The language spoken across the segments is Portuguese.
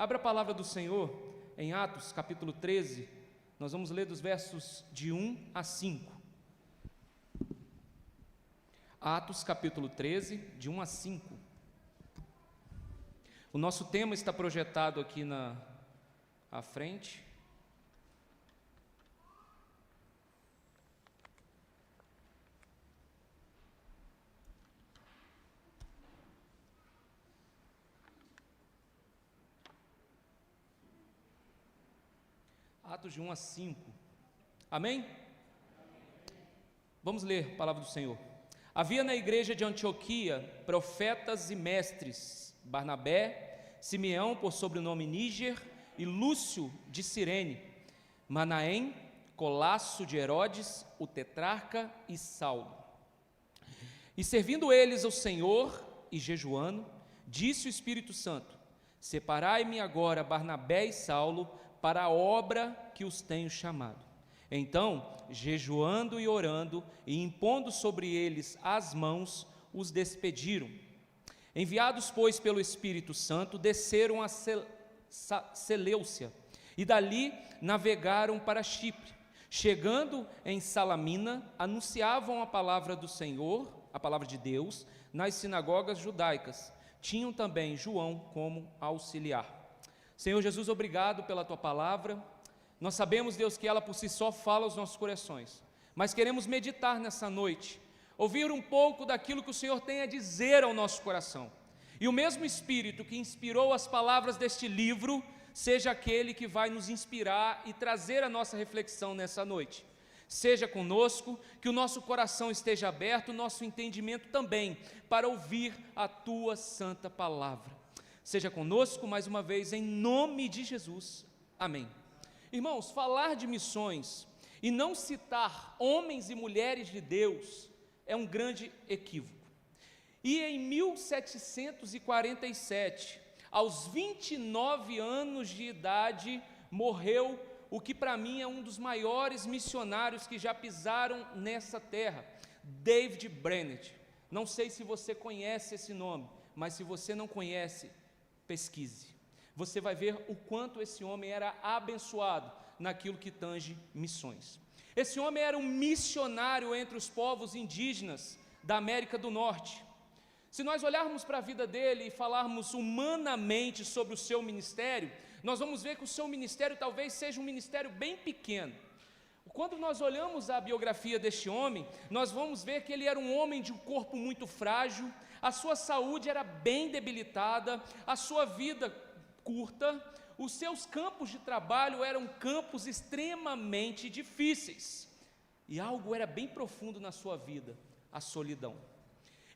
Abra a palavra do Senhor em Atos, capítulo 13, nós vamos ler dos versos de 1 a 5. Atos, capítulo 13, de 1 a 5. O nosso tema está projetado aqui à frente. Atos de 1 a 5. Amém? Vamos ler a palavra do Senhor. Havia na igreja de Antioquia profetas e mestres: Barnabé, Simeão, por sobrenome Níger, e Lúcio de Cirene, Manaém, Colasso de Herodes, o tetrarca, e Saulo. E servindo eles ao Senhor e jejuando, disse o Espírito Santo: Separai-me agora Barnabé e Saulo para a obra que os tenho chamado. Então, jejuando e orando, e impondo sobre eles as mãos, os despediram. Enviados, pois, pelo Espírito Santo, desceram a Seleucia, e dali navegaram para Chipre. Chegando em Salamina, anunciavam a palavra do Senhor, a palavra de Deus, nas sinagogas judaicas. Tinham também João como auxiliar. Senhor Jesus, obrigado pela Tua palavra. Nós sabemos, Deus, que ela por si só fala aos nossos corações, mas queremos meditar nessa noite, ouvir um pouco daquilo que o Senhor tem a dizer ao nosso coração. E o mesmo Espírito que inspirou as palavras deste livro, seja aquele que vai nos inspirar e trazer a nossa reflexão nessa noite. Seja conosco, que o nosso coração esteja aberto, o nosso entendimento também, para ouvir a Tua santa palavra. Seja conosco mais uma vez, em nome de Jesus. Amém. Irmãos, falar de missões e não citar homens e mulheres de Deus é um grande equívoco. E em 1747, aos 29 anos de idade, morreu o que para mim é um dos maiores missionários que já pisaram nessa terra, David Brainerd. Não sei se você conhece esse nome, mas se você não conhece, pesquise. Você vai ver o quanto esse homem era abençoado naquilo que tange missões. Esse homem era um missionário entre os povos indígenas da América do Norte. Se nós olharmos para a vida dele e falarmos humanamente sobre o seu ministério, nós vamos ver que o seu ministério talvez seja um ministério bem pequeno. Quando nós olhamos a biografia deste homem, nós vamos ver que ele era um homem de um corpo muito frágil, a sua saúde era bem debilitada, a sua vida curta, os seus campos de trabalho eram campos extremamente difíceis, e algo era bem profundo na sua vida: a solidão.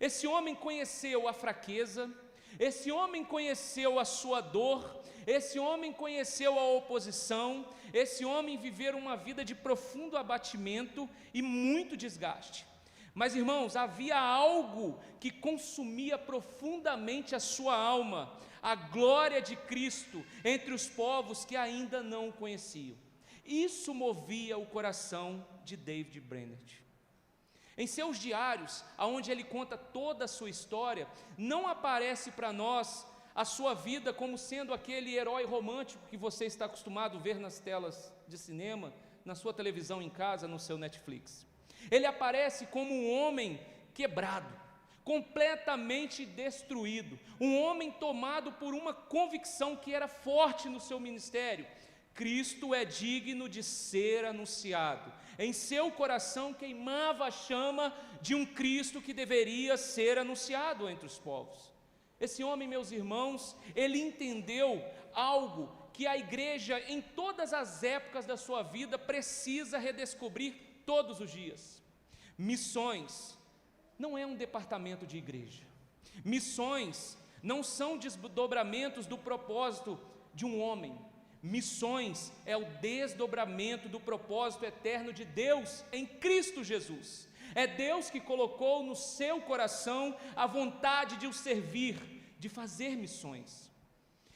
Esse homem conheceu a fraqueza, esse homem conheceu a sua dor, esse homem conheceu a oposição, esse homem viveu uma vida de profundo abatimento e muito desgaste. Mas, irmãos, havia algo que consumia profundamente a sua alma: a glória de Cristo entre os povos que ainda não o conheciam. Isso movia o coração de David Brainerd. Em seus diários, onde ele conta toda a sua história, não aparece para nós a sua vida como sendo aquele herói romântico que você está acostumado a ver nas telas de cinema, na sua televisão em casa, no seu Netflix. Ele aparece como um homem quebrado, completamente destruído, um homem tomado por uma convicção que era forte no seu ministério: Cristo é digno de ser anunciado. Em seu coração queimava a chama de um Cristo que deveria ser anunciado entre os povos. Esse homem, meus irmãos, ele entendeu algo que a igreja, em todas as épocas da sua vida, precisa redescobrir todos os dias. Missões não é um departamento de igreja. Missões não são desdobramentos do propósito de um homem. Missões é o desdobramento do propósito eterno de Deus em Cristo Jesus. É Deus que colocou no seu coração a vontade de o servir, de fazer missões.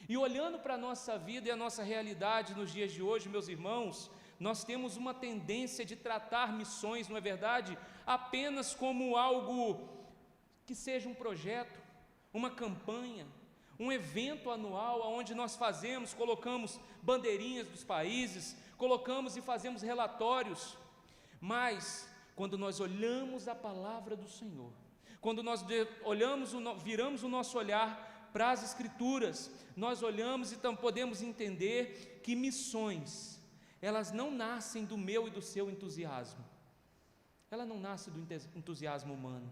E olhando para a nossa vida e a nossa realidade nos dias de hoje, meus irmãos, nós temos uma tendência de tratar missões, não é verdade, apenas como algo que seja um projeto, uma campanha, um evento anual onde nós colocamos bandeirinhas dos países, colocamos e fazemos relatórios, mas quando nós olhamos a palavra do Senhor, quando nós viramos o nosso olhar para as Escrituras, nós olhamos e então podemos entender que missões, elas não nascem do meu e do seu entusiasmo, ela não nasce do entusiasmo humano.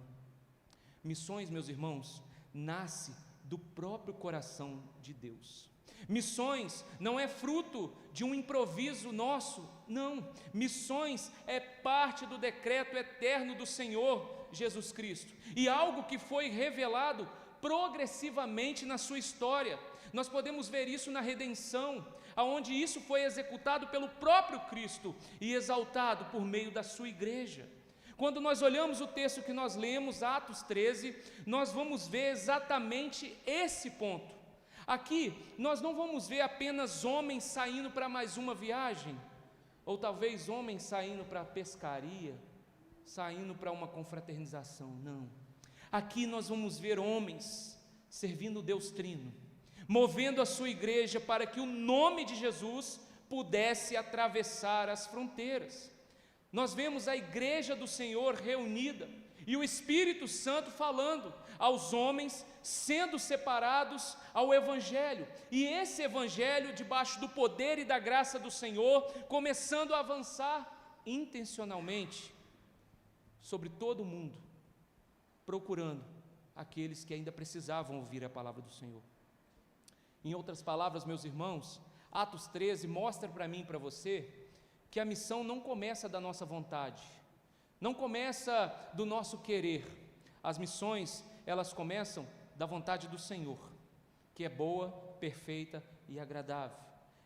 Missões, meus irmãos, nasce do próprio coração de Deus. Missões não é fruto de um improviso nosso, não. Missões é parte do decreto eterno do Senhor Jesus Cristo, e algo que foi revelado progressivamente na sua história. Nós podemos ver isso na redenção, aonde isso foi executado pelo próprio Cristo e exaltado por meio da sua igreja. Quando nós olhamos o texto que nós lemos, Atos 13, nós vamos ver exatamente esse ponto. Aqui, nós não vamos ver apenas homens saindo para mais uma viagem, ou talvez homens saindo para a pescaria, saindo para uma confraternização, não. Aqui nós vamos ver homens servindo o Deus Trino, movendo a sua igreja para que o nome de Jesus pudesse atravessar as fronteiras. Nós vemos a igreja do Senhor reunida e o Espírito Santo falando aos homens, sendo separados ao Evangelho, e esse Evangelho, debaixo do poder e da graça do Senhor, começando a avançar intencionalmente sobre todo o mundo, procurando aqueles que ainda precisavam ouvir a palavra do Senhor. Em outras palavras, meus irmãos, Atos 13 mostra para mim e para você que a missão não começa da nossa vontade, não começa do nosso querer. As missões, elas começam da vontade do Senhor, que é boa, perfeita e agradável.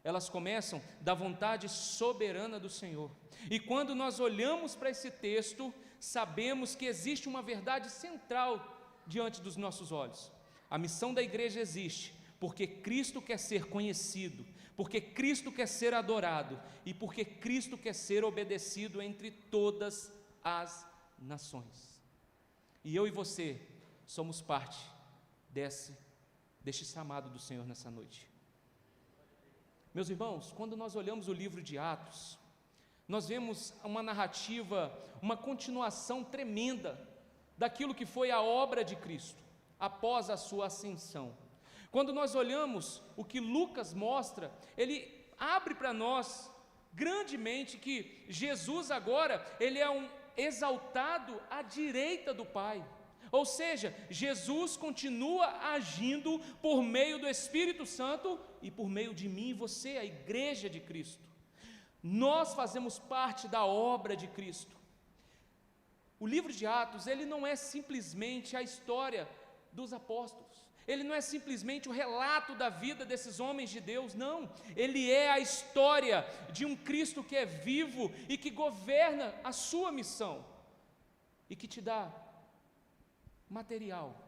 Elas começam da vontade soberana do Senhor. E quando nós olhamos para esse texto, sabemos que existe uma verdade central diante dos nossos olhos. A missão da igreja existe porque Cristo quer ser conhecido, porque Cristo quer ser adorado e porque Cristo quer ser obedecido entre todas as nações. E eu e você somos parte deste chamado do Senhor nessa noite. Meus irmãos, quando nós olhamos o livro de Atos, nós vemos uma narrativa, uma continuação tremenda daquilo que foi a obra de Cristo após a sua ascensão. Quando nós olhamos o que Lucas mostra, ele abre para nós grandemente que Jesus agora, ele é um exaltado à direita do Pai. Ou seja, Jesus continua agindo por meio do Espírito Santo e por meio de mim e você, a igreja de Cristo. Nós fazemos parte da obra de Cristo. O livro de Atos, ele não é simplesmente a história dos apóstolos. Ele não é simplesmente o relato da vida desses homens de Deus, não. Ele é a história de um Cristo que é vivo e que governa a sua missão e que te dá material,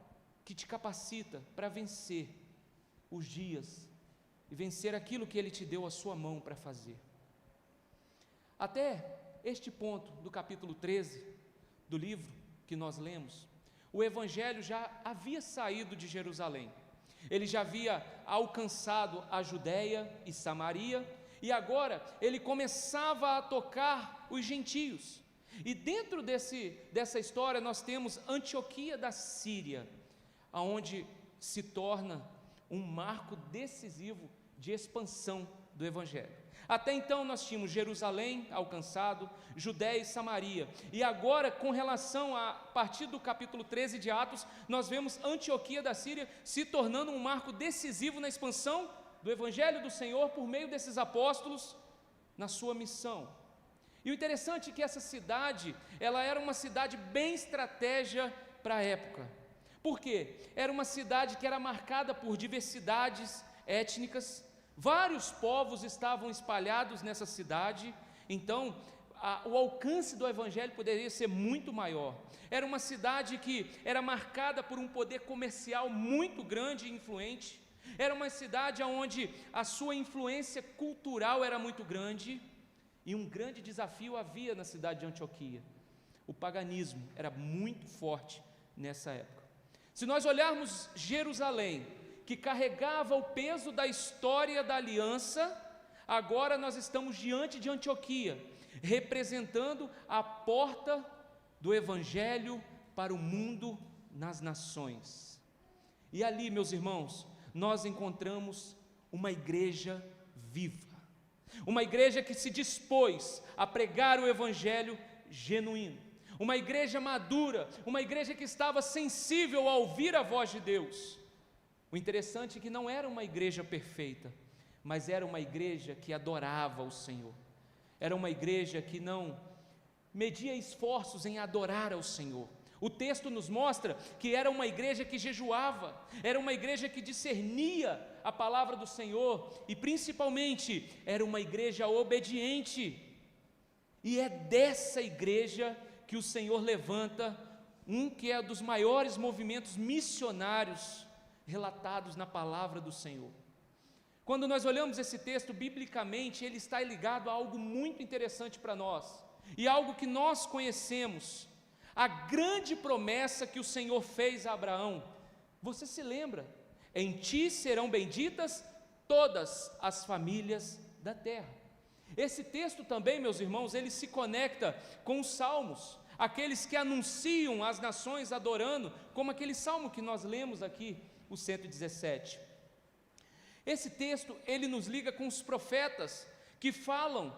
que te capacita para vencer os dias e vencer aquilo que Ele te deu à sua mão para fazer. Até este ponto do capítulo 13 do livro que nós lemos, o Evangelho já havia saído de Jerusalém, ele já havia alcançado a Judéia e Samaria, e agora ele começava a tocar os gentios. E dentro dessa história nós temos Antioquia da Síria, aonde se torna um marco decisivo de expansão do Evangelho. Até então nós tínhamos Jerusalém alcançado, Judéia e Samaria, e agora com relação a partir do capítulo 13 de Atos, nós vemos Antioquia da Síria se tornando um marco decisivo na expansão do Evangelho do Senhor por meio desses apóstolos na sua missão. E o interessante é que essa cidade, ela era uma cidade bem estratégia para a época. Por quê? Era uma cidade que era marcada por diversidades étnicas, vários povos estavam espalhados nessa cidade, então o alcance do Evangelho poderia ser muito maior. Era uma cidade que era marcada por um poder comercial muito grande e influente, era uma cidade onde a sua influência cultural era muito grande, e um grande desafio havia na cidade de Antioquia: o paganismo era muito forte nessa época. Se nós olharmos Jerusalém, que carregava o peso da história da aliança, agora nós estamos diante de Antioquia, representando a porta do Evangelho para o mundo nas nações. E ali, meus irmãos, nós encontramos uma igreja viva, uma igreja que se dispôs a pregar o Evangelho genuíno, uma igreja madura, uma igreja que estava sensível a ouvir a voz de Deus. O interessante é que não era uma igreja perfeita, mas era uma igreja que adorava o Senhor, era uma igreja que não media esforços em adorar ao Senhor. O texto nos mostra que era uma igreja que jejuava, era uma igreja que discernia a palavra do Senhor e principalmente era uma igreja obediente. E é dessa igreja que o Senhor levanta um que é dos maiores movimentos missionários relatados na palavra do Senhor. Quando nós olhamos esse texto biblicamente, ele está ligado a algo muito interessante para nós e algo que nós conhecemos. A grande promessa que o Senhor fez a Abraão, você se lembra? Em ti serão benditas todas as famílias da terra. Esse texto também, meus irmãos, ele se conecta com os salmos, aqueles que anunciam as nações adorando, como aquele salmo que nós lemos aqui, o 117. Esse texto, ele nos liga com os profetas, que falam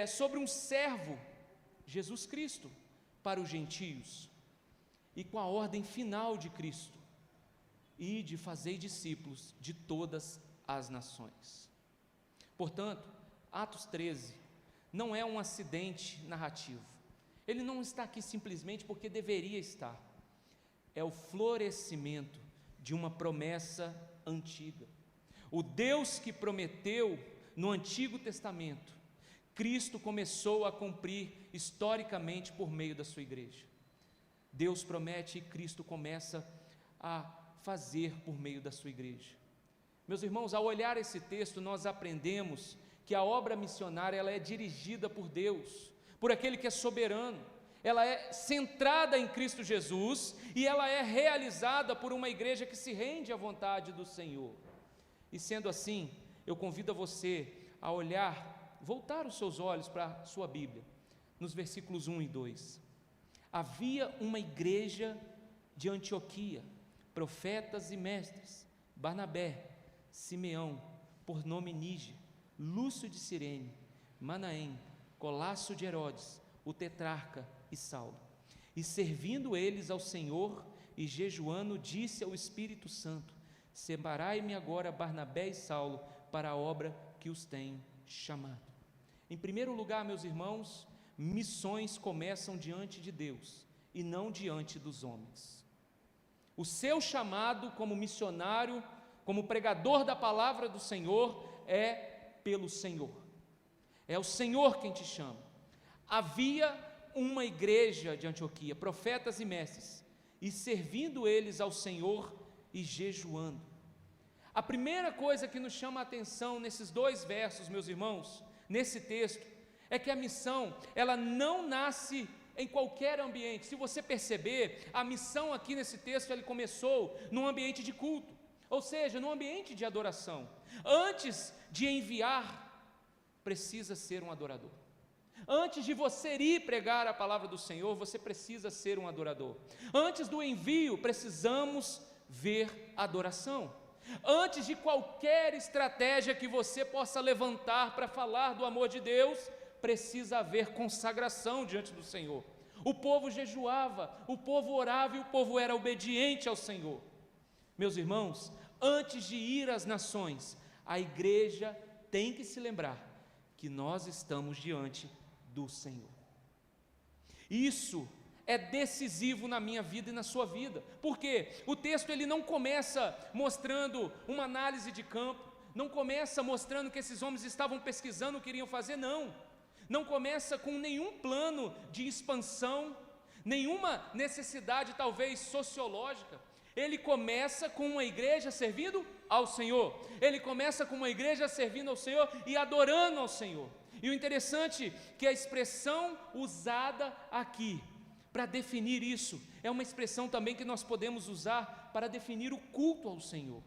sobre um servo, Jesus Cristo, para os gentios, e com a ordem final de Cristo, e de fazer discípulos de todas as nações. Portanto, Atos 13 não é um acidente narrativo, ele não está aqui simplesmente porque deveria estar, é o florescimento de uma promessa antiga. O Deus que prometeu no Antigo Testamento, Cristo começou a cumprir historicamente por meio da sua igreja. Deus promete e Cristo começa a fazer por meio da sua igreja. Meus irmãos, ao olhar esse texto, nós aprendemos que a obra missionária ela é dirigida por Deus, por aquele que é soberano. Ela é centrada em Cristo Jesus e ela é realizada por uma igreja que se rende à vontade do Senhor. E sendo assim, eu convido a você a olhar, voltar os seus olhos para a sua Bíblia, nos versículos 1 e 2. Havia uma igreja de Antioquia, profetas e mestres, Barnabé, Simeão, por nome Níger, Lúcio de Cirene, Manaém, Colácio de Herodes, o tetrarca e Saulo. E servindo eles ao Senhor e jejuando, disse ao Espírito Santo: separai-me agora Barnabé e Saulo para a obra que os tenho chamado. Em primeiro lugar, meus irmãos, missões começam diante de Deus e não diante dos homens. O seu chamado como missionário, como pregador da palavra do Senhor, é pelo Senhor. É o Senhor quem te chama. Havia uma igreja de Antioquia, profetas e mestres, e servindo eles ao Senhor e jejuando. A primeira coisa que nos chama a atenção nesses dois versos, meus irmãos, nesse texto, é que a missão, ela não nasce em qualquer ambiente. Se você perceber, a missão aqui nesse texto, ela começou num ambiente de culto, ou seja, num ambiente de adoração. Antes de enviar, precisa ser um adorador. Antes de você ir pregar a palavra do Senhor, você precisa ser um adorador. Antes do envio, precisamos ver adoração. Antes de qualquer estratégia que você possa levantar para falar do amor de Deus, precisa haver consagração diante do Senhor. O povo jejuava, o povo orava e o povo era obediente ao Senhor. Meus irmãos, antes de ir às nações, a igreja tem que se lembrar que nós estamos diante do Senhor. Isso é decisivo na minha vida e na sua vida, porque o texto ele não começa mostrando uma análise de campo, não começa mostrando que esses homens estavam pesquisando o que iriam fazer, não começa com nenhum plano de expansão, nenhuma necessidade talvez sociológica. Ele começa com uma igreja servindo ao Senhor, ele começa com uma igreja servindo ao Senhor e adorando ao Senhor. E o interessante é que a expressão usada aqui para definir isso é uma expressão também que nós podemos usar para definir o culto ao Senhor,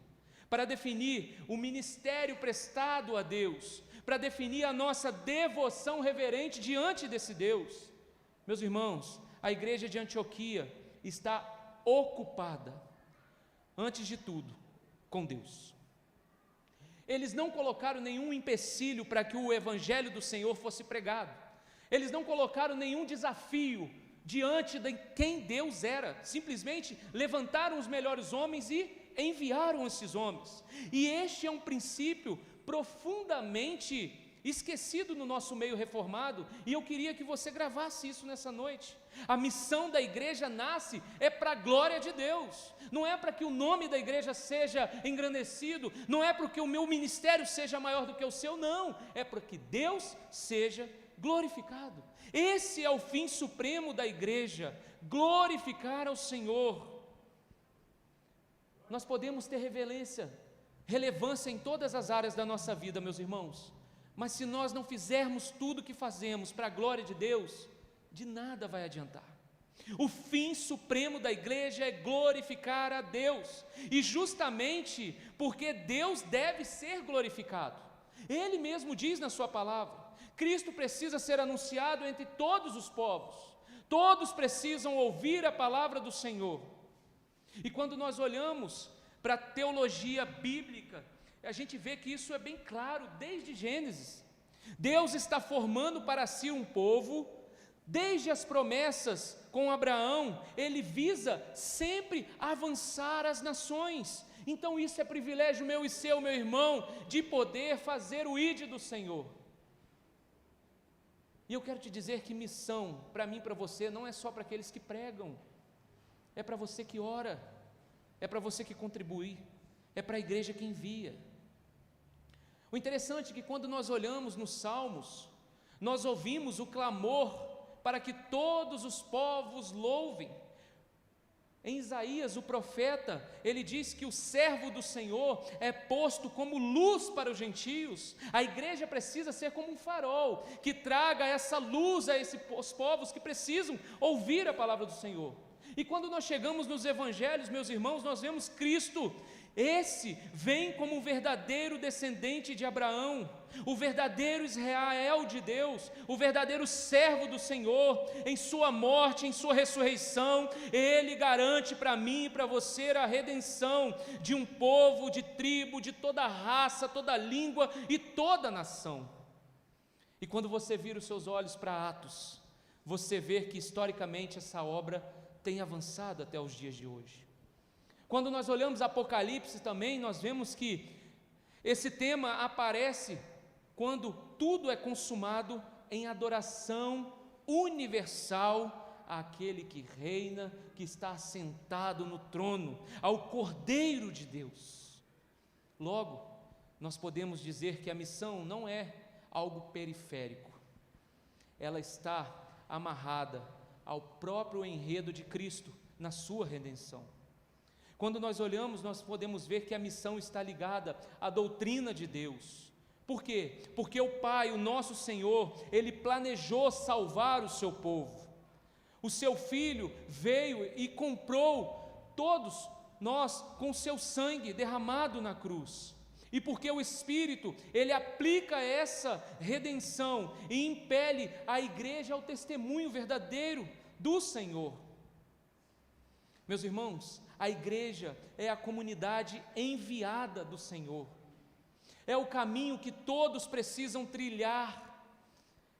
para definir o ministério prestado a Deus, para definir a nossa devoção reverente diante desse Deus. Meus irmãos, a igreja de Antioquia está ocupada, antes de tudo, com Deus. Eles não colocaram nenhum empecilho para que o evangelho do Senhor fosse pregado. Eles não colocaram nenhum desafio diante de quem Deus era. Simplesmente levantaram os melhores homens e enviaram esses homens. E este é um princípio profundamente esquecido no nosso meio reformado, e eu queria que você gravasse isso nessa noite. A missão da igreja nasce para a glória de Deus, não é para que o nome da igreja seja engrandecido, não é para que o meu ministério seja maior do que o seu, não, é para que Deus seja glorificado. Esse é o fim supremo da igreja, glorificar ao Senhor. Nós podemos ter relevância em todas as áreas da nossa vida, meus irmãos, mas se nós não fizermos tudo o que fazemos para a glória de Deus, de nada vai adiantar. O fim supremo da igreja é glorificar a Deus, e justamente porque Deus deve ser glorificado. Ele mesmo diz na sua palavra: Cristo precisa ser anunciado entre todos os povos, todos precisam ouvir a palavra do Senhor. E quando nós olhamos para a teologia bíblica, a gente vê que isso é bem claro desde Gênesis. Deus está formando para si um povo, desde as promessas com Abraão, ele visa sempre avançar as nações. Então isso é privilégio meu e seu, meu irmão, de poder fazer o ide do Senhor. E eu quero te dizer que missão, para mim e para você, não é só para aqueles que pregam, é para você que ora, é para você que contribui, é para a igreja que envia. O interessante é que quando nós olhamos nos Salmos, nós ouvimos o clamor para que todos os povos louvem. Em Isaías, o profeta, ele diz que o servo do Senhor é posto como luz para os gentios. A igreja precisa ser como um farol, que traga essa luz a esses povos que precisam ouvir a palavra do Senhor. E quando nós chegamos nos evangelhos, meus irmãos, nós vemos Cristo. Esse vem como um verdadeiro descendente de Abraão, o verdadeiro Israel de Deus, o verdadeiro servo do Senhor. Em sua morte, em sua ressurreição, ele garante para mim e para você a redenção de um povo, de tribo, de toda raça, toda língua e toda nação. E quando você vira os seus olhos para Atos, você vê que historicamente essa obra tem avançado até os dias de hoje. Quando nós olhamos Apocalipse também, nós vemos que esse tema aparece quando tudo é consumado em adoração universal àquele que reina, que está assentado no trono, ao Cordeiro de Deus. Logo, nós podemos dizer que a missão não é algo periférico, ela está amarrada ao próprio enredo de Cristo na sua redenção. Quando nós olhamos, nós podemos ver que a missão está ligada à doutrina de Deus. Por quê? Porque o Pai, o nosso Senhor, Ele planejou salvar o seu povo. O seu Filho veio e comprou todos nós com o seu sangue derramado na cruz. E porque o Espírito, Ele aplica essa redenção e impele a igreja ao testemunho verdadeiro do Senhor. Meus irmãos, a igreja é a comunidade enviada do Senhor, é o caminho que todos precisam trilhar,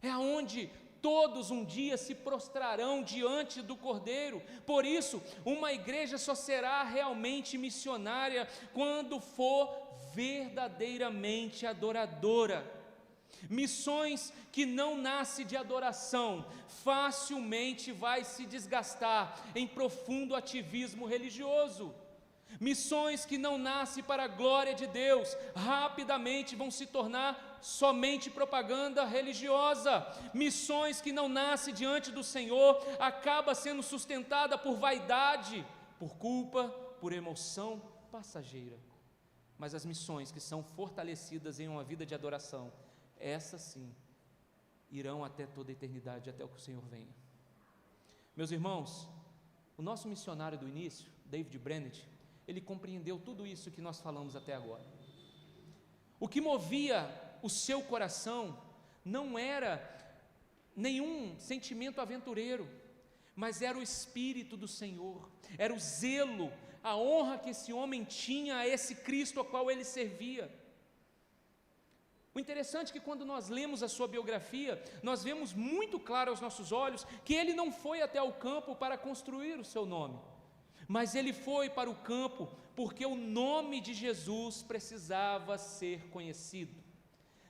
é aonde todos um dia se prostrarão diante do Cordeiro. Por isso, uma igreja só será realmente missionária quando for verdadeiramente adoradora. Missões que não nascem de adoração facilmente vai se desgastar em profundo ativismo religioso. Missões que não nascem para a glória de Deus rapidamente vão se tornar somente propaganda religiosa. Missões que não nascem diante do Senhor acaba sendo sustentada por vaidade, por culpa, por emoção passageira. Mas as missões que são fortalecidas em uma vida de adoração, essas sim, irão até toda a eternidade, até que o Senhor venha. Meus irmãos, o nosso missionário do início, David Brainerd, ele compreendeu tudo isso que nós falamos até agora. O que movia o seu coração não era nenhum sentimento aventureiro, mas era o Espírito do Senhor, era o zelo, a honra que esse homem tinha a esse Cristo a qual ele servia. O interessante é que quando nós lemos a sua biografia, nós vemos muito claro aos nossos olhos que ele não foi até o campo para construir o seu nome, mas ele foi para o campo porque o nome de Jesus precisava ser conhecido.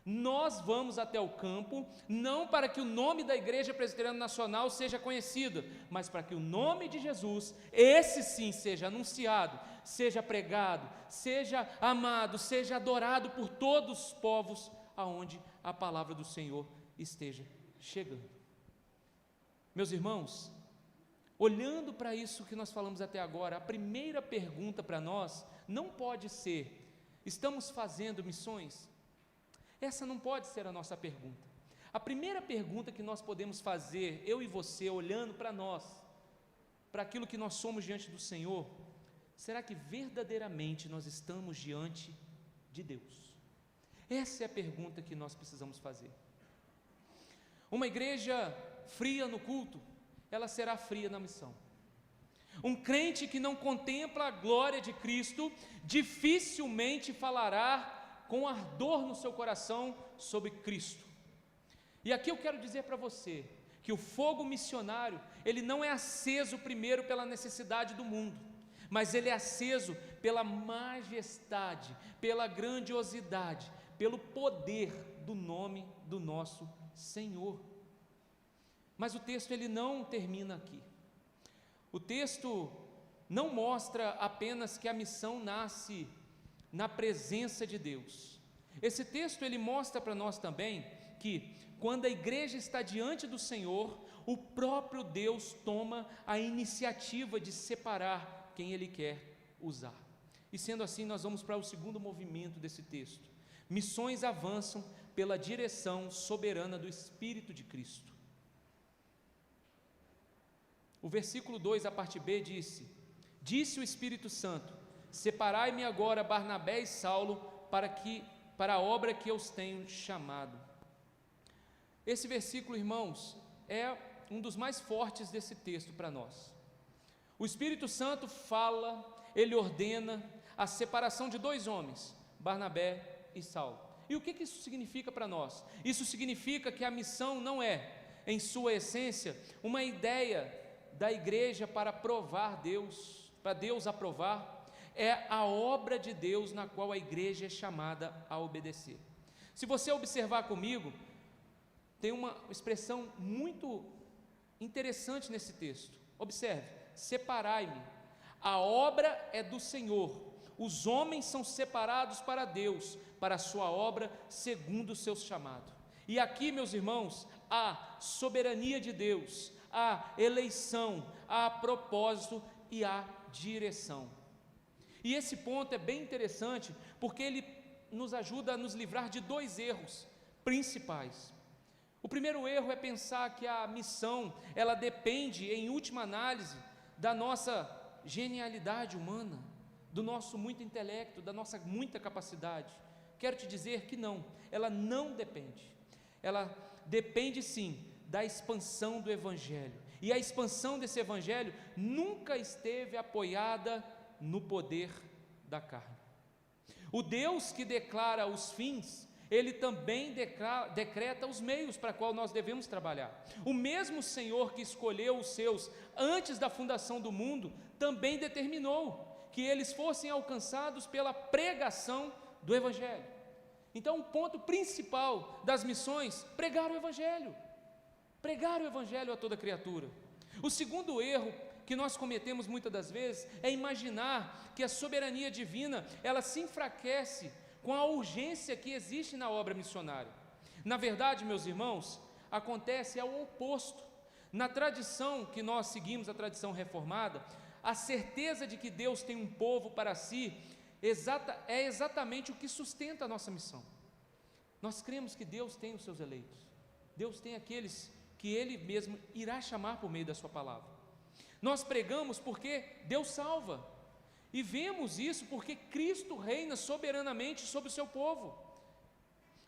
Nós vamos até o campo, não para que o nome da Igreja Presbiteriana Nacional seja conhecido, mas para que o nome de Jesus, esse sim, seja anunciado, seja pregado, seja amado, seja adorado por todos os povos aonde a palavra do Senhor esteja chegando. Meus irmãos, olhando para isso que nós falamos até agora, a primeira pergunta para nós não pode ser: estamos fazendo missões? Essa não pode ser a nossa pergunta. A primeira pergunta que nós podemos fazer, eu e você, olhando para nós, para aquilo que nós somos diante do Senhor: será que verdadeiramente nós estamos diante de Deus? Essa é a pergunta que nós precisamos fazer. Uma igreja fria no culto, ela será fria na missão. Um crente que não contempla a glória de Cristo, dificilmente falará com ardor no seu coração sobre Cristo. E aqui eu quero dizer para você, que o fogo missionário, ele não é aceso primeiro pela necessidade do mundo, mas ele é aceso pela majestade, pela grandiosidade, pelo poder do nome do nosso Senhor. Mas o texto ele não termina aqui. O texto não mostra apenas que a missão nasce na presença de Deus. Esse texto ele mostra para nós também que quando a igreja está diante do Senhor, o próprio Deus toma a iniciativa de separar quem Ele quer usar. E sendo assim, nós vamos para o segundo movimento desse texto. Missões avançam pela direção soberana do Espírito de Cristo. O versículo 2, a parte B, disse o Espírito Santo: separai-me agora Barnabé e Saulo para a obra que eu os tenho chamado. Esse versículo, irmãos, é um dos mais fortes desse texto para nós. O Espírito Santo fala, ele ordena a separação de dois homens, Barnabé e Saulo. E o que isso significa para nós? Isso significa que a missão não é, em sua essência, uma ideia da igreja para provar Deus, para Deus aprovar. É a obra de Deus na qual a igreja é chamada a obedecer. Se você observar comigo, tem uma expressão muito interessante nesse texto. Observe: separai-me. A obra é do Senhor, os homens são separados para Deus, para a sua obra segundo o seu chamado. E aqui, meus irmãos, há soberania de Deus, há eleição, há propósito e há direção. E esse ponto é bem interessante, porque ele nos ajuda a nos livrar de dois erros principais. O primeiro erro é pensar que a missão, ela depende, em última análise, da nossa genialidade humana, do nosso muito intelecto, da nossa muita capacidade. Quero te dizer que não, ela não depende. Ela depende sim da expansão do Evangelho. E a expansão desse Evangelho nunca esteve apoiada no poder da carne. O Deus que declara os fins, Ele também decreta os meios para qual nós devemos trabalhar. O mesmo Senhor que escolheu os seus antes da fundação do mundo, também determinou que eles fossem alcançados pela pregação do Evangelho. Então, o ponto principal das missões: pregar o Evangelho a toda criatura. O segundo erro que nós cometemos muitas das vezes é imaginar que a soberania divina, ela se enfraquece com a urgência que existe na obra missionária. Na verdade, meus irmãos, acontece ao oposto. Na tradição que nós seguimos, a tradição reformada, a certeza de que Deus tem um povo para si é exatamente o que sustenta a nossa missão. Nós cremos que Deus tem os seus eleitos, Deus tem aqueles que Ele mesmo irá chamar por meio da sua palavra. Nós pregamos porque Deus salva, E vemos isso porque Cristo reina soberanamente sobre o seu povo.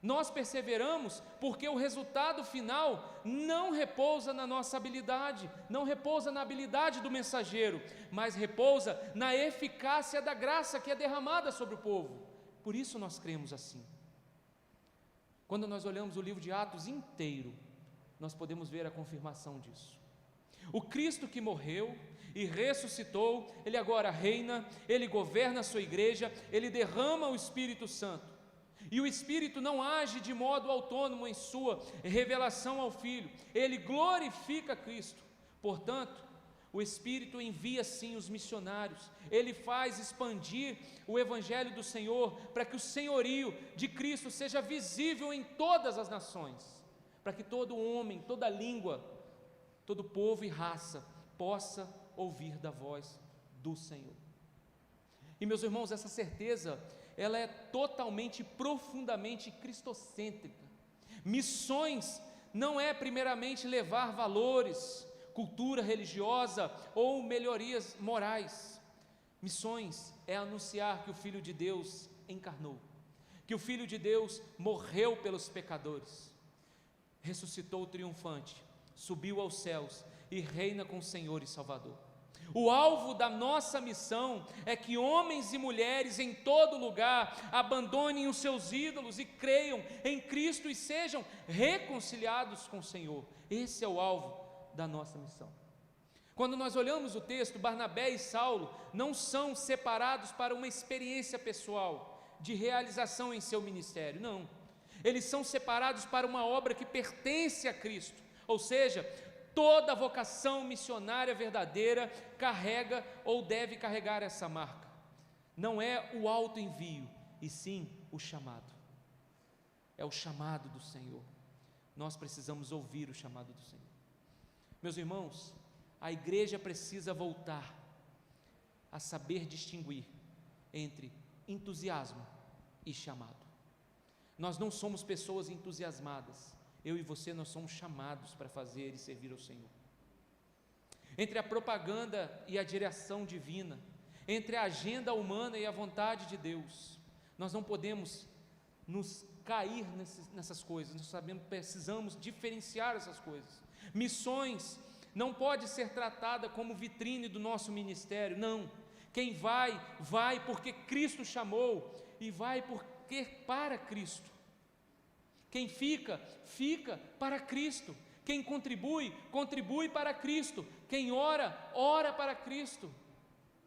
Nós perseveramos porque o resultado final não repousa na nossa habilidade, não repousa na habilidade do mensageiro, mas repousa na eficácia da graça que é derramada sobre o povo. Por isso nós cremos assim. Quando nós olhamos o livro de Atos inteiro, nós podemos ver a confirmação disso. O Cristo que morreu e ressuscitou, Ele agora reina, Ele governa a sua igreja, Ele derrama o Espírito Santo. E o Espírito não age de modo autônomo em sua revelação ao Filho, Ele glorifica Cristo. Portanto, o Espírito envia sim os missionários, Ele faz expandir o Evangelho do Senhor, para que o senhorio de Cristo seja visível em todas as nações, para que todo homem, toda língua, todo povo e raça possa ouvir da voz do Senhor. E meus irmãos, essa certeza, ela é totalmente, profundamente cristocêntrica. Missões não é primeiramente levar valores, cultura religiosa ou melhorias morais. Missões é anunciar que o Filho de Deus encarnou, que o Filho de Deus morreu pelos pecadores, ressuscitou triunfante, subiu aos céus e reina com o Senhor e Salvador. O alvo da nossa missão é que homens e mulheres em todo lugar abandonem os seus ídolos e creiam em Cristo e sejam reconciliados com o Senhor. Esse é o alvo da nossa missão. Quando nós olhamos o texto, Barnabé e Saulo não são separados para uma experiência pessoal de realização em seu ministério, não. Eles são separados para uma obra que pertence a Cristo, ou seja, toda vocação missionária verdadeira carrega ou deve carregar essa marca. Não é o autoenvio, e sim o chamado. É o chamado do Senhor. Nós precisamos ouvir o chamado do Senhor. Meus irmãos, a igreja precisa voltar a saber distinguir entre entusiasmo e chamado. Nós não somos pessoas entusiasmadas. Eu e você, nós somos chamados para fazer e servir ao Senhor. Entre a propaganda e a direção divina, entre a agenda humana e a vontade de Deus, nós não podemos nos cair nessas coisas. Nós precisamos diferenciar essas coisas. Missões não pode ser tratada como vitrine do nosso ministério, não. Quem vai, vai porque Cristo chamou e vai porque para Cristo. Quem fica, fica para Cristo. Quem contribui, contribui para Cristo. Quem ora, ora para Cristo,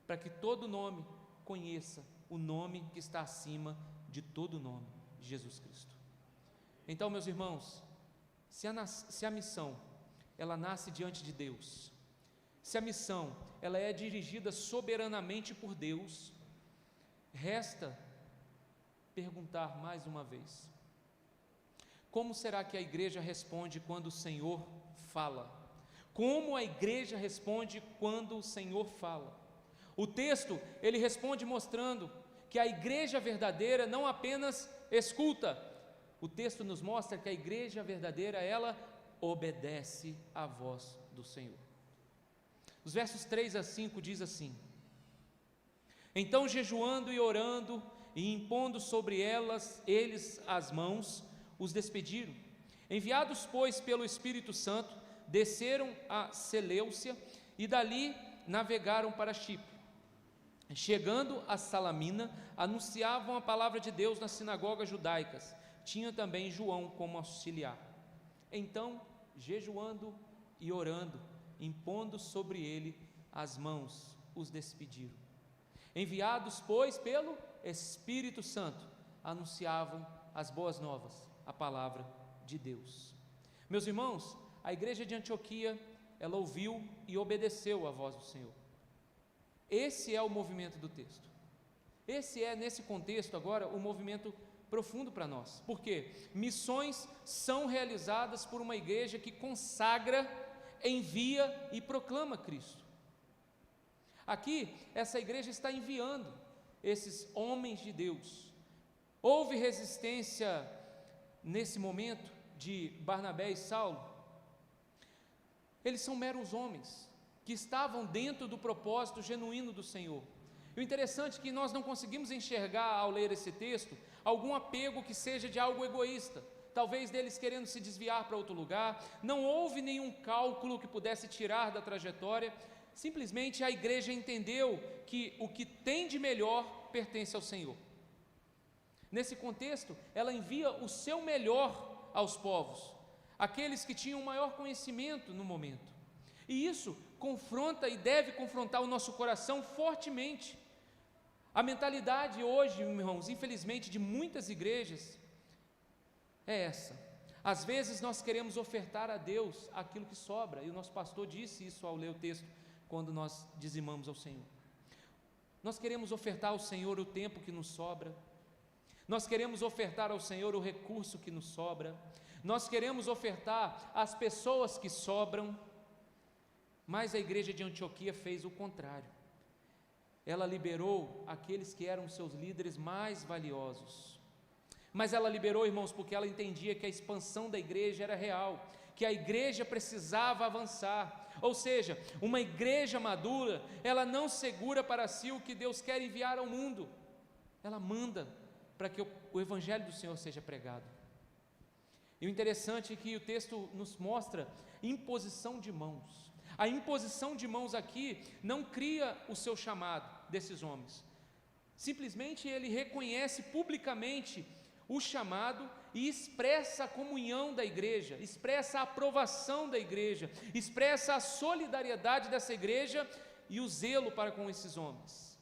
para que todo nome conheça o nome que está acima de todo nome, Jesus Cristo. Então, meus irmãos, se a missão ela nasce diante de Deus, se a missão ela é dirigida soberanamente por Deus, resta perguntar mais uma vez: como será que a igreja responde quando o Senhor fala? Como a igreja responde quando o Senhor fala? O texto, ele responde mostrando que a igreja verdadeira não apenas escuta. O texto nos mostra que a igreja verdadeira, ela obedece à voz do Senhor. Os versos 3 a 5 diz assim: então, jejuando e orando e impondo sobre eles as mãos, os despediram. Enviados, pois, pelo Espírito Santo, desceram a Seleucia e dali navegaram para Chipre. Chegando a Salamina, anunciavam a palavra de Deus nas sinagogas judaicas. Tinha também João como auxiliar. Então, jejuando e orando, impondo sobre ele as mãos, os despediram. Enviados, pois, pelo Espírito Santo, anunciavam as boas novas, a palavra de Deus. Meus irmãos, a igreja de Antioquia, ela ouviu e obedeceu à voz do Senhor. Esse é o movimento do texto. Esse é, nesse contexto agora, o movimento profundo para nós. Por quê? Missões são realizadas por uma igreja que consagra, envia e proclama Cristo. Aqui, essa igreja está enviando esses homens de Deus. Houve resistência nesse momento de Barnabé e Saulo. Eles são meros homens que estavam dentro do propósito genuíno do Senhor. E o interessante é que nós não conseguimos enxergar, ao ler esse texto, algum apego que seja de algo egoísta, talvez deles querendo se desviar para outro lugar. Não houve nenhum cálculo que pudesse tirar da trajetória, simplesmente a igreja entendeu que o que tem de melhor pertence ao Senhor. Nesse contexto, ela envia o seu melhor aos povos, aqueles que tinham maior conhecimento no momento. E isso confronta e deve confrontar o nosso coração fortemente. A mentalidade hoje, irmãos, infelizmente, de muitas igrejas é essa. Às vezes nós queremos ofertar a Deus aquilo que sobra, e o nosso pastor disse isso ao ler o texto, quando nós dizimamos ao Senhor. Nós queremos ofertar ao Senhor o tempo que nos sobra, nós queremos ofertar ao Senhor o recurso que nos sobra, nós queremos ofertar as pessoas que sobram, mas a igreja de Antioquia fez o contrário. Ela liberou aqueles que eram seus líderes mais valiosos. Mas ela liberou, irmãos, porque ela entendia que a expansão da igreja era real, que a igreja precisava avançar. Ou seja, uma igreja madura, ela não segura para si o que Deus quer enviar ao mundo, ela manda para que o evangelho do Senhor seja pregado. E o interessante é que o texto nos mostra imposição de mãos. A imposição de mãos aqui não cria o seu chamado desses homens, simplesmente ele reconhece publicamente o chamado e expressa a comunhão da igreja, expressa a aprovação da igreja, expressa a solidariedade dessa igreja e o zelo para com esses homens.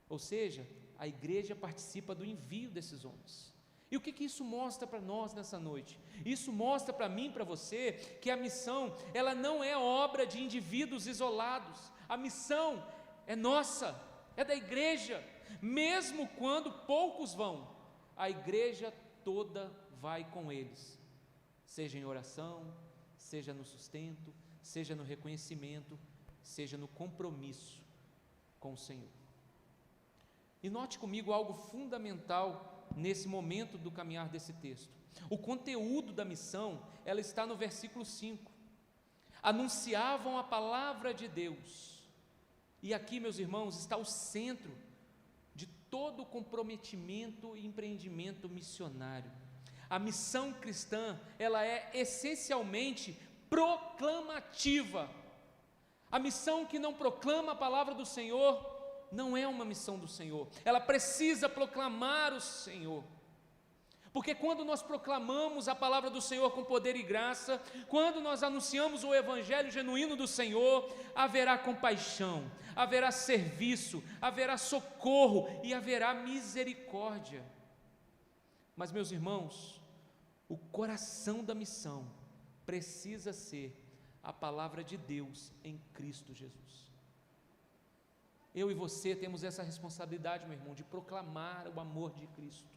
Ou seja, a igreja participa do envio desses homens. E o que isso mostra para nós nessa noite? Isso mostra para mim, para você, que a missão, ela não é obra de indivíduos isolados. A missão é nossa, é da igreja. Mesmo quando poucos vão, a igreja toda vai com eles, seja em oração, seja no sustento, seja no reconhecimento, seja no compromisso com o Senhor. E note comigo algo fundamental nesse momento do caminhar desse texto. O conteúdo da missão, ela está no versículo 5. Anunciavam a palavra de Deus. E aqui, meus irmãos, está o centro de todo o comprometimento e empreendimento missionário. A missão cristã, ela é essencialmente proclamativa. A missão que não proclama a palavra do Senhor não é uma missão do Senhor. Ela precisa proclamar o Senhor. Porque quando nós proclamamos a palavra do Senhor com poder e graça, quando nós anunciamos o evangelho genuíno do Senhor, haverá compaixão, haverá serviço, haverá socorro e haverá misericórdia. Mas, meus irmãos, o coração da missão precisa ser a palavra de Deus em Cristo Jesus. Eu e você temos essa responsabilidade, meu irmão, de proclamar o amor de Cristo.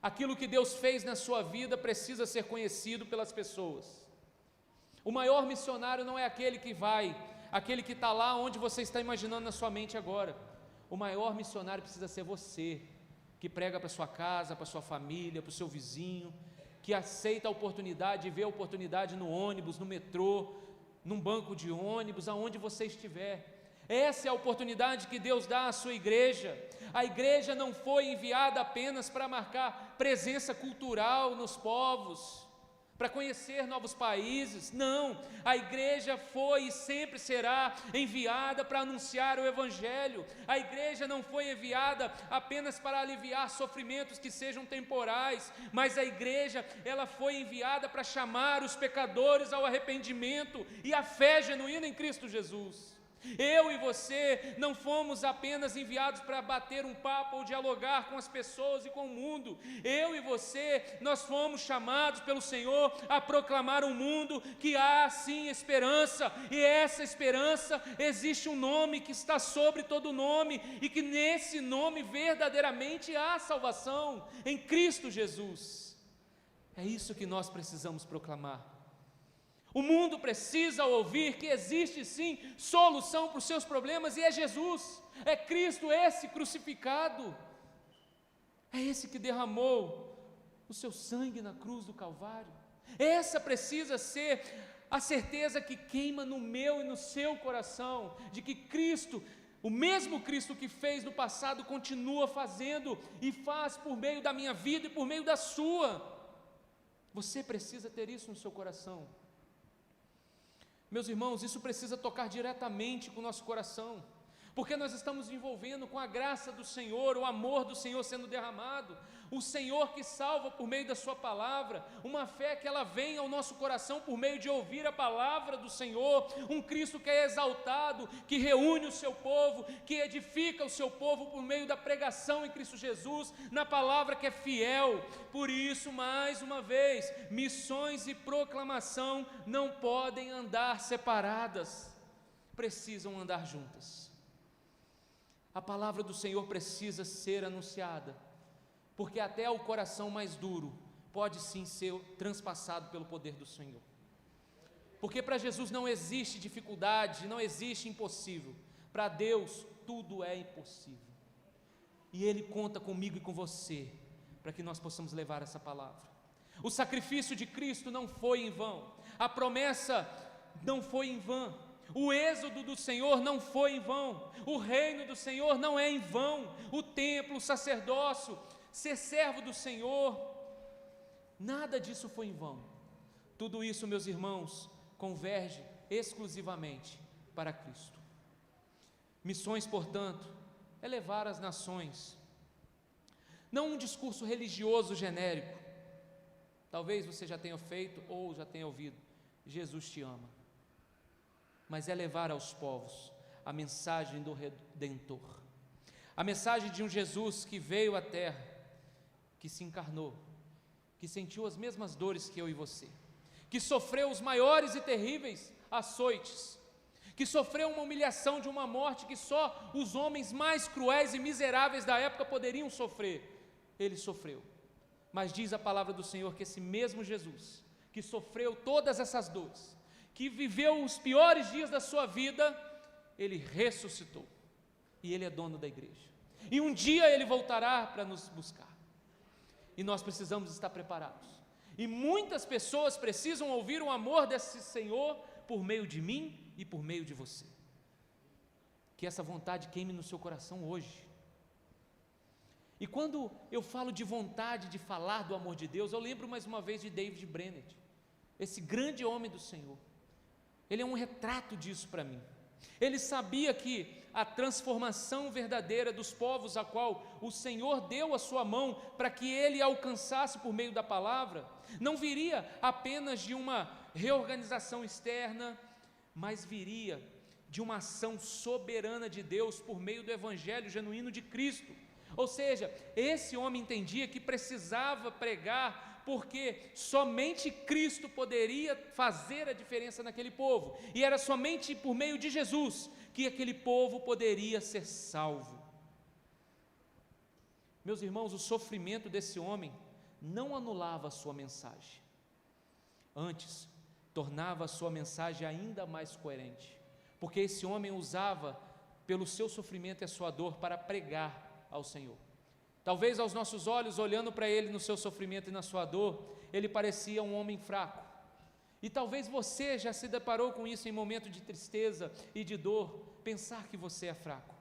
Aquilo que Deus fez na sua vida precisa ser conhecido pelas pessoas. O maior missionário não é aquele que vai, aquele que está lá onde você está imaginando na sua mente agora. O maior missionário precisa ser você, que prega para sua casa, para sua família, para o seu vizinho, que aceita a oportunidade, vê a oportunidade no ônibus, no metrô, num banco de ônibus, aonde você estiver. Essa é a oportunidade que Deus dá à sua igreja. A igreja não foi enviada apenas para marcar presença cultural nos povos, para conhecer novos países. Não, a igreja foi e sempre será enviada para anunciar o evangelho. A igreja não foi enviada apenas para aliviar sofrimentos que sejam temporais, mas a igreja, ela foi enviada para chamar os pecadores ao arrependimento e à fé genuína em Cristo Jesus. Eu e você não fomos apenas enviados para bater um papo ou dialogar com as pessoas e com o mundo. Eu e você, nós fomos chamados pelo Senhor a proclamar um mundo que há sim esperança, e essa esperança, existe um nome que está sobre todo nome, e que nesse nome verdadeiramente há salvação, em Cristo Jesus. É isso que nós precisamos proclamar. O mundo precisa ouvir que existe sim solução para os seus problemas, e é Jesus, é Cristo esse crucificado, é esse que derramou o seu sangue na cruz do Calvário. Essa precisa ser a certeza que queima no meu e no seu coração, de que Cristo, O mesmo Cristo que fez no passado continua fazendo e faz por meio da minha vida e por meio da sua. Você precisa ter isso no seu coração. Meus irmãos, isso precisa tocar diretamente com o nosso coração, porque nós estamos envolvendo com a graça do Senhor, o amor do Senhor sendo derramado, o Senhor que salva por meio da sua palavra, uma fé que ela vem ao nosso coração por meio de ouvir a palavra do Senhor, um Cristo que é exaltado, que reúne o seu povo, que edifica o seu povo por meio da pregação em Cristo Jesus, na palavra que é fiel. Por isso, mais uma vez, missões e proclamação não podem andar separadas, precisam andar juntas. A palavra do Senhor precisa ser anunciada, porque até o coração mais duro pode sim ser transpassado pelo poder do Senhor. Porque para Jesus não existe dificuldade, não existe impossível. Para Deus tudo é impossível. E Ele conta comigo e com você, para que nós possamos levar essa palavra. O sacrifício de Cristo não foi em vão, a promessa não foi em vão. O êxodo do Senhor não foi em vão, o reino do Senhor não é em vão, o templo, o sacerdócio, ser servo do Senhor, nada disso foi em vão. Tudo isso, meus irmãos, converge exclusivamente para Cristo. Missões, portanto, é levar as nações, não um discurso religioso genérico. Talvez você já tenha feito ou já tenha ouvido: Jesus te ama. Mas é levar aos povos a mensagem do Redentor, a mensagem de um Jesus que veio à terra, que se encarnou, que sentiu as mesmas dores que eu e você, que sofreu os maiores e terríveis açoites, que sofreu uma humilhação de uma morte que só os homens mais cruéis e miseráveis da época poderiam sofrer. Ele sofreu, mas diz a palavra do Senhor que esse mesmo Jesus, que sofreu todas essas dores, que viveu os piores dias da sua vida, Ele ressuscitou, e Ele é dono da igreja, e um dia Ele voltará para nos buscar, e nós precisamos estar preparados, e muitas pessoas precisam ouvir o amor desse Senhor, por meio de mim e por meio de você, que essa vontade queime no seu coração hoje. E quando eu falo de vontade de falar do amor de Deus, eu lembro mais uma vez de David Brainerd, esse grande homem do Senhor. Ele é um retrato disso para mim. Ele sabia que a transformação verdadeira dos povos a qual o Senhor deu a sua mão para que ele alcançasse por meio da palavra, não viria apenas de uma reorganização externa, mas viria de uma ação soberana de Deus por meio do evangelho genuíno de Cristo. Ou seja, esse homem entendia que precisava pregar, porque somente Cristo poderia fazer a diferença naquele povo, e era somente por meio de Jesus que aquele povo poderia ser salvo. Meus irmãos, o sofrimento desse homem não anulava a sua mensagem, antes, tornava a sua mensagem ainda mais coerente, porque esse homem usava, pelo seu sofrimento e a sua dor, para pregar ao Senhor. Talvez aos nossos olhos, olhando para ele no seu sofrimento e na sua dor, ele parecia um homem fraco, e talvez você já se deparou com isso em momento de tristeza e de dor, pensar que você é fraco,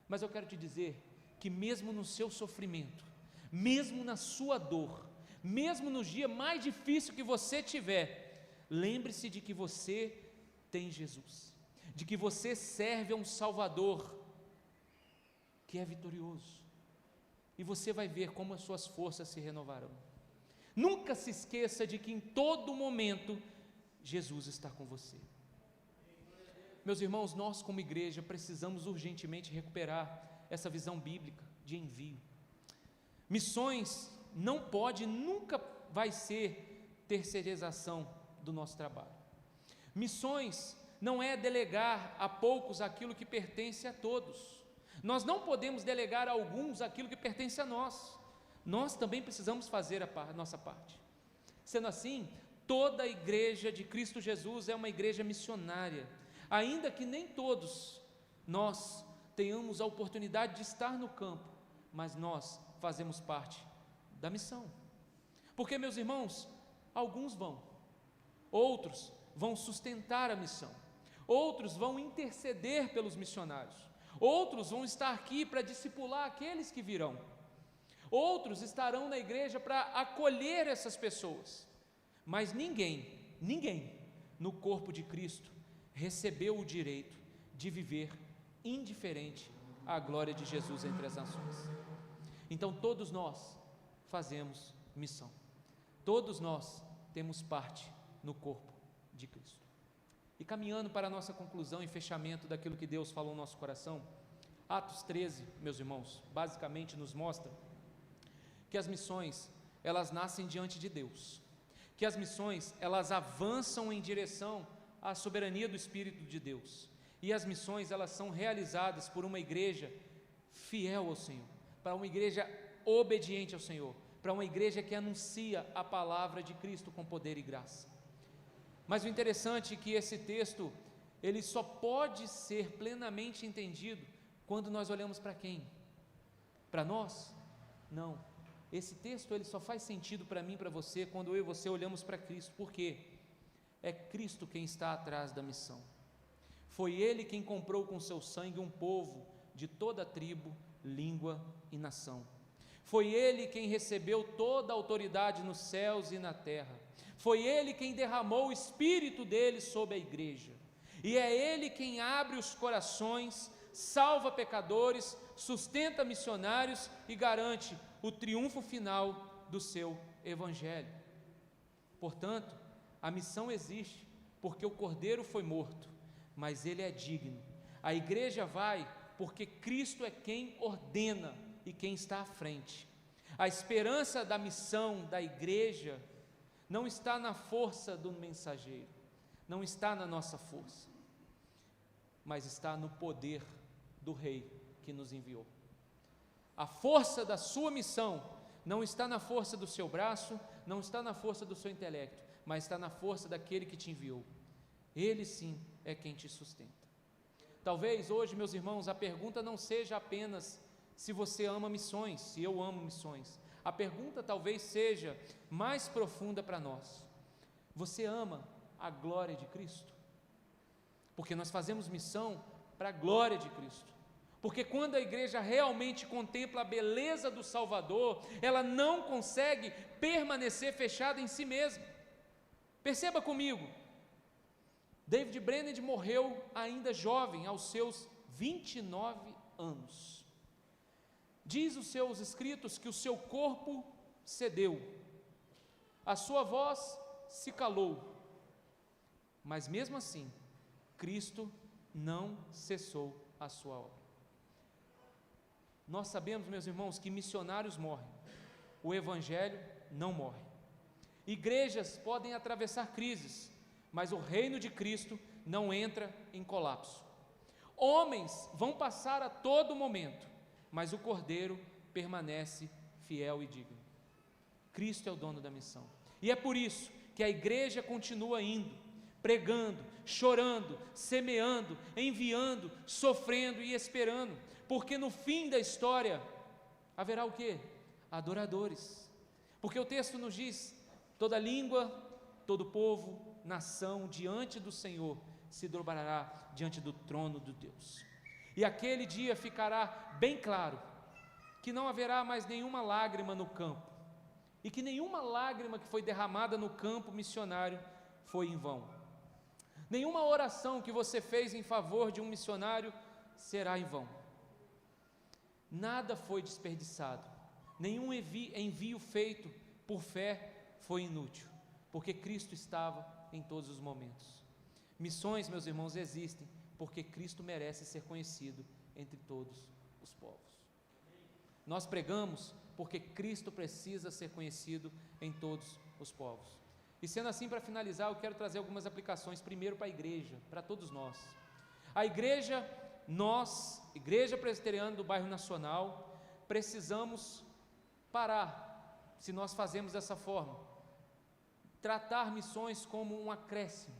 mas eu quero te dizer, que mesmo no seu sofrimento, mesmo na sua dor, mesmo no dia mais difícil que você tiver, lembre-se de que você tem Jesus, de que você serve a um Salvador, que é vitorioso, e você vai ver como as suas forças se renovarão. Nunca se esqueça de que em todo momento, Jesus está com você. Meus irmãos, nós como igreja precisamos urgentemente recuperar essa visão bíblica de envio. Missões não pode, nunca vai ser terceirização do nosso trabalho. Missões não é delegar a poucos aquilo que pertence a todos. Nós não podemos delegar a alguns aquilo que pertence a nós. Nós também precisamos fazer a nossa parte. Sendo assim, toda a igreja de Cristo Jesus é uma igreja missionária, ainda que nem todos nós tenhamos a oportunidade de estar no campo, mas nós fazemos parte da missão. Porque, meus irmãos, alguns vão, outros vão sustentar a missão, outros vão interceder pelos missionários, Outros vão estar aqui para discipular aqueles que virão. Outros estarão na igreja para acolher essas pessoas. Mas ninguém no corpo de Cristo recebeu o direito de viver indiferente à glória de Jesus entre as nações. Então todos nós fazemos missão. Todos nós temos parte no corpo de Cristo. E caminhando para a nossa conclusão e fechamento daquilo que Deus falou no nosso coração, Atos 13, meus irmãos, basicamente nos mostra que as missões, elas nascem diante de Deus, que as missões, elas avançam em direção à soberania do Espírito de Deus, e as missões, elas são realizadas por uma igreja fiel ao Senhor, para uma igreja obediente ao Senhor, para uma igreja que anuncia a palavra de Cristo com poder e graça. Mas o interessante é que esse texto, ele só pode ser plenamente entendido quando nós olhamos para quem? Para nós? Não. Esse texto, ele só faz sentido para mim e para você quando eu e você olhamos para Cristo. Por quê? É Cristo quem está atrás da missão. Foi Ele quem comprou com seu sangue um povo de toda tribo, língua e nação. Foi Ele quem recebeu toda a autoridade nos céus e na terra. Foi Ele quem derramou o Espírito dele sobre a igreja. E é Ele quem abre os corações, salva pecadores, sustenta missionários e garante o triunfo final do seu Evangelho. Portanto, a missão existe porque o Cordeiro foi morto, mas Ele é digno. A igreja vai porque Cristo é quem ordena e quem está à frente. A esperança da missão da igreja não está na força do mensageiro, não está na nossa força, mas está no poder do Rei que nos enviou. A força da sua missão não está na força do seu braço, não está na força do seu intelecto, mas está na força daquele que te enviou. Ele sim é quem te sustenta. Talvez hoje, meus irmãos, a pergunta não seja apenas se você ama missões, se eu amo missões. A pergunta talvez seja mais profunda para nós. Você ama a glória de Cristo? Porque nós fazemos missão para a glória de Cristo. Porque quando a igreja realmente contempla a beleza do Salvador, ela não consegue permanecer fechada em si mesma. Perceba comigo, David Brainerd morreu ainda jovem, aos seus 29 anos. Diz os seus escritos que o seu corpo cedeu, a sua voz se calou, mas mesmo assim, Cristo não cessou a sua obra. Nós sabemos, meus irmãos, que missionários morrem, o Evangelho não morre. Igrejas podem atravessar crises, mas o reino de Cristo não entra em colapso. Homens vão passar a todo momento, mas o Cordeiro permanece fiel e digno. Cristo é o dono da missão. E é por isso que a igreja continua indo, pregando, chorando, semeando, enviando, sofrendo e esperando, porque no fim da história haverá o quê? Adoradores. Porque o texto nos diz: toda língua, todo povo, nação, diante do Senhor se dobrará diante do trono de Deus. E aquele dia ficará bem claro que não haverá mais nenhuma lágrima no campo, e que nenhuma lágrima que foi derramada no campo missionário foi em vão. Nenhuma oração que você fez em favor de um missionário será em vão. Nada foi desperdiçado, nenhum envio feito por fé foi inútil, porque Cristo estava em todos os momentos. Missões, meus irmãos, existem porque Cristo merece ser conhecido entre todos os povos. Nós pregamos porque Cristo precisa ser conhecido em todos os povos. E sendo assim, para finalizar, eu quero trazer algumas aplicações, primeiro para a igreja, para todos nós. A igreja, nós, Igreja Presbiteriana do Bairro Nacional, precisamos parar, se nós fazemos dessa forma, tratar missões como um acréscimo.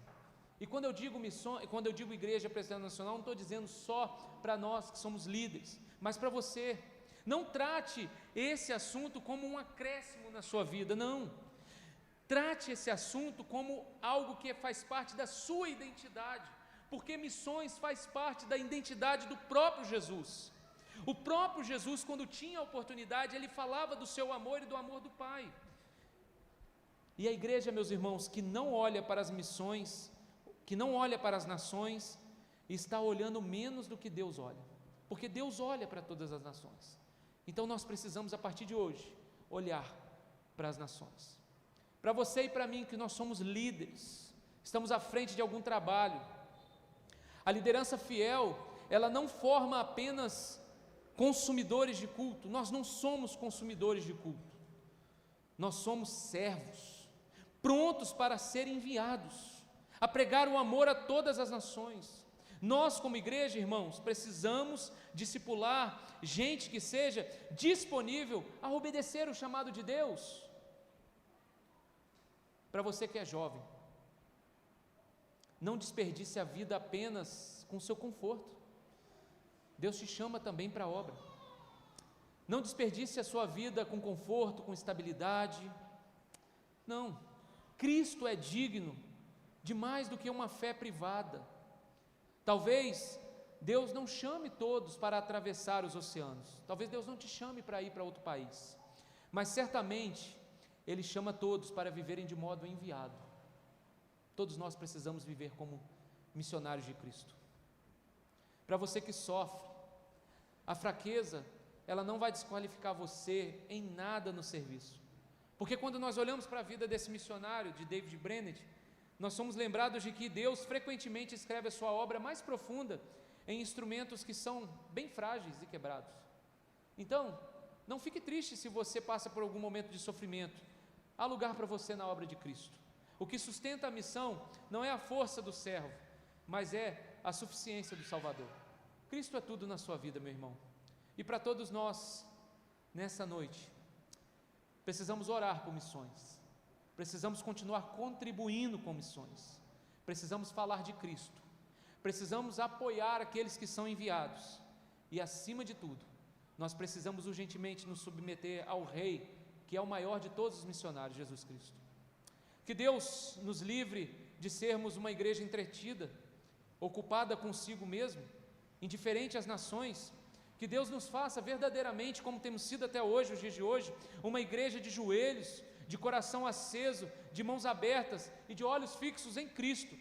E quando eu digo missões, quando eu digo Igreja Presbiteriana Nacional, não estou dizendo só para nós que somos líderes, mas para você. Não trate esse assunto como um acréscimo na sua vida, não. Trate esse assunto como algo que faz parte da sua identidade, porque missões faz parte da identidade do próprio Jesus. O próprio Jesus, quando tinha a oportunidade, ele falava do seu amor e do amor do Pai. E a igreja, meus irmãos, que não olha para as missões, que não olha para as nações, está olhando menos do que Deus olha, porque Deus olha para todas as nações. Então nós precisamos, a partir de hoje, olhar para as nações. Para você e para mim, que nós somos líderes, estamos à frente de algum trabalho, a liderança fiel, ela não forma apenas consumidores de culto. Nós não somos consumidores de culto, nós somos servos, prontos para serem enviados, a pregar o amor a todas as nações. Nós, como igreja, irmãos, precisamos discipular gente que seja disponível a obedecer o chamado de Deus. Para você que é jovem, não desperdice a vida apenas com seu conforto. Deus te chama também para a obra. Não desperdice a sua vida com conforto, com estabilidade. Não, Cristo é digno de mais do que uma fé privada. Talvez Deus não chame todos para atravessar os oceanos, talvez Deus não te chame para ir para outro país, mas certamente Ele chama todos para viverem de modo enviado. Todos nós precisamos viver como missionários de Cristo. Para você que sofre, a fraqueza, ela não vai desqualificar você em nada no serviço, porque quando nós olhamos para a vida desse missionário, de David Brainerd, nós somos lembrados de que Deus frequentemente escreve a sua obra mais profunda em instrumentos que são bem frágeis e quebrados. Então, não fique triste se você passa por algum momento de sofrimento. Há lugar para você na obra de Cristo. O que sustenta a missão não é a força do servo, mas é a suficiência do Salvador. Cristo é tudo na sua vida, meu irmão. E para todos nós, nessa noite, precisamos orar por missões. Precisamos continuar contribuindo com missões. Precisamos falar de Cristo. Precisamos apoiar aqueles que são enviados. E acima de tudo, nós precisamos urgentemente nos submeter ao Rei, que é o maior de todos os missionários, Jesus Cristo. Que Deus nos livre de sermos uma igreja entretida, ocupada consigo mesmo, indiferente às nações. Que Deus nos faça verdadeiramente, como temos sido até hoje, os dias de hoje, uma igreja de joelhos, de coração aceso, de mãos abertas e de olhos fixos em Cristo,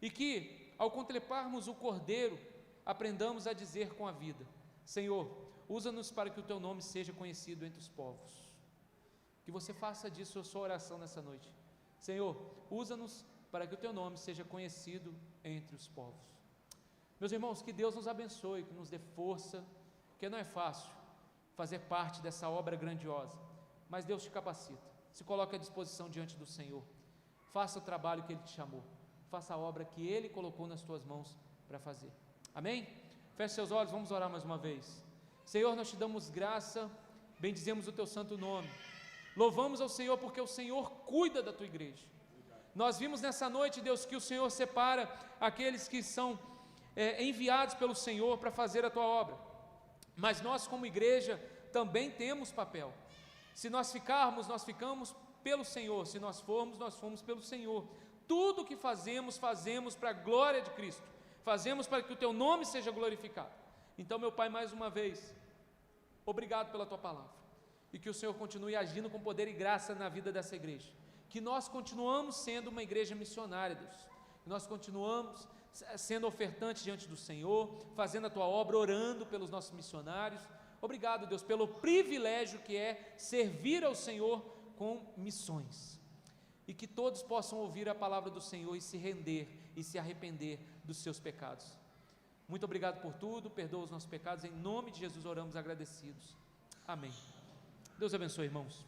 e que, ao contemplarmos o Cordeiro, aprendamos a dizer com a vida: Senhor, usa-nos para que o Teu nome seja conhecido entre os povos. Que você faça disso a sua oração nessa noite. Senhor, usa-nos para que o Teu nome seja conhecido entre os povos. Meus irmãos, que Deus nos abençoe, que nos dê força, porque não é fácil fazer parte dessa obra grandiosa, mas Deus te capacita. Se coloque à disposição diante do Senhor, faça o trabalho que Ele te chamou, faça a obra que Ele colocou nas tuas mãos para fazer. Amém? Feche seus olhos, vamos orar mais uma vez. Senhor, nós te damos graça, bendizemos o Teu santo nome, louvamos ao Senhor porque o Senhor cuida da Tua igreja. Nós vimos nessa noite, Deus, que o Senhor separa aqueles que são enviados pelo Senhor para fazer a Tua obra, mas nós como igreja também temos papel. Se nós ficarmos, nós ficamos pelo Senhor. Se nós formos, nós fomos pelo Senhor. Tudo o que fazemos, fazemos para a glória de Cristo. Fazemos para que o Teu nome seja glorificado. Então, meu Pai, mais uma vez, obrigado pela Tua palavra. E que o Senhor continue agindo com poder e graça na vida dessa igreja. Que nós continuamos sendo uma igreja missionária, Deus. Que nós continuamos sendo ofertantes diante do Senhor, fazendo a Tua obra, orando pelos nossos missionários. Obrigado, Deus, pelo privilégio que é servir ao Senhor com missões. E que todos possam ouvir a palavra do Senhor e se render e se arrepender dos seus pecados. Muito obrigado por tudo, perdoa os nossos pecados, em nome de Jesus oramos agradecidos. Amém. Deus abençoe, irmãos.